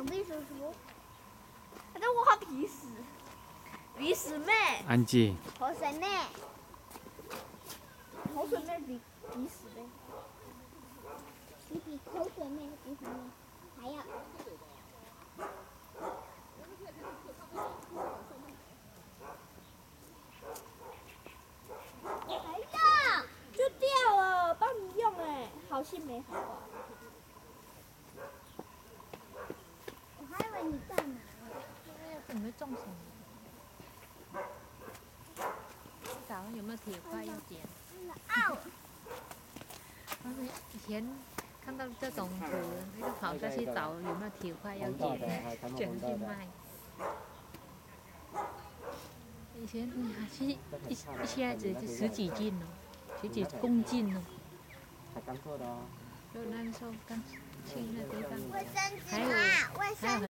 想必叔叔，反正我好鼻屎，鼻屎妹，安静。口水妹，口水妹比鼻屎妹，你比口水妹的鼻屎妹还要。哎呀，就掉了，帮你用哎，好心没好报。我还以为你干嘛呢？准备种什么？找有没有铁块要捡。但是以前看到这种土，就跑下去找有没有铁块要捡，捡去卖。以前一下子就十几斤了，十几公斤了。就那个时候刚去那地方，还有